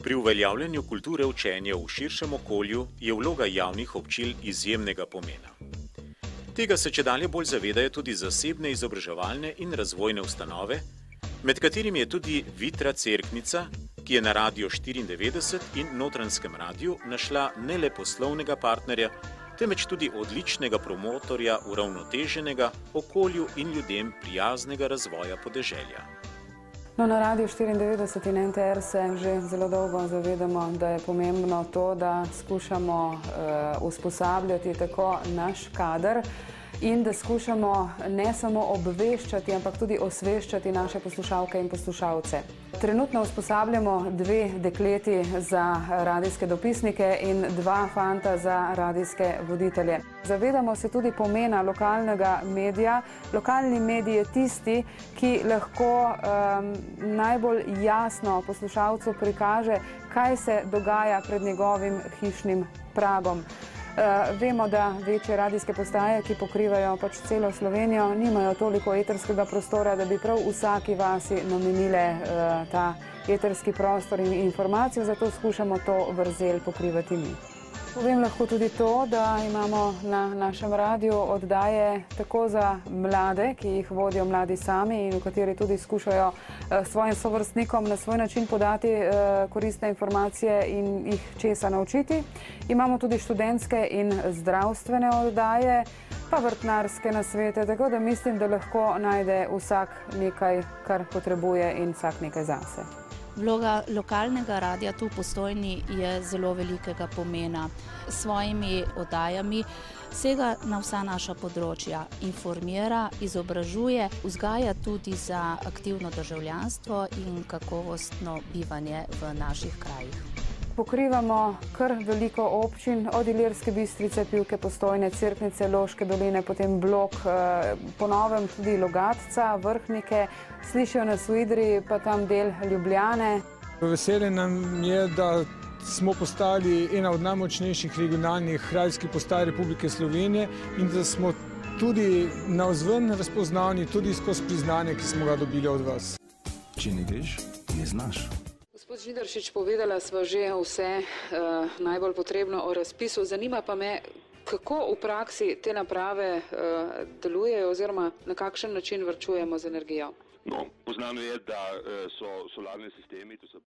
Pri uveljavljanju kulture učenja v širšem okolju je vloga javnih občil izjemnega pomena. Tega se čedalje bolj zavedajo tudi zasebne izobraževalne in razvojne ustanove, med katerimi je tudi Vitra Cerknica, ki je na Radiu 94 in Notranjskem radiju našla ne le poslovnega partnerja, temveč tudi odličnega promotorja uravnoteženega, okolju in ljudem prijaznega razvoja podeželja. No, na Radiu 94 in NTR se že zelo dolgo zavedamo, da je pomembno to, da skušamo usposabljati tako naš kader in da skušamo ne samo obveščati, ampak tudi osveščati naše poslušalke in poslušalce. Trenutno usposabljamo 2 dekleti za radijske dopisnike in 2 fanta za radijske voditelje. Zavedamo se tudi pomena lokalnega medija. Lokalni medij je tisti, ki lahko najbolj jasno poslušalcu prikaže, kaj se dogaja pred njegovim hišnim pragom. Vemo, da večje radijske postaje, ki pokrivajo pač celo Slovenijo, nimajo toliko eterskega prostora, da bi prav vsaki vasi namenile ta eterski prostor in informacijo, zato skušamo to vrzel pokrivati mi. Povem lahko tudi to, da imamo na našem radiju oddaje tako za mlade, ki jih vodijo mladi sami in v kateri tudi skušajo svojim sovrstnikom na svoj način podati koristne informacije in jih česa naučiti. Imamo tudi študentske in zdravstvene oddaje, pa vrtnarske nasvete, tako da mislim, da lahko najde vsak nekaj, kar potrebuje in vsak nekaj zase. Vloga lokalnega radia tu v Postojni je zelo velikega pomena. S svojimi oddajami sega na vsa naša področja, informira, izobražuje, vzgaja tudi za aktivno državljanstvo in kakovostno bivanje v naših krajih. Pokrivamo kar veliko občin, od Ilirske Bistrice, Pivke, Postojne, Cerknice, Loške doline, potem Blok, po novem tudi Logatca, Vrhnike, slišijo nas v Idriji, pa tam del Ljubljane. Veselje nam je, da smo postali ena od najmočnejših regionalnih radijskih postaj Republike Slovenije in da smo tudi navzven razpoznavni, tudi skozi priznanje, ki smo ga dobili od vas. Če ne veš, ne znaš. Gospod Žnidaršič, povedala sva že vse najbolj potrebno o razpisu. Zanima pa me, kako v praksi te naprave delujejo oziroma na kakšen način varčujemo z energijo? No, poznano je, da so solarni sistemi, to so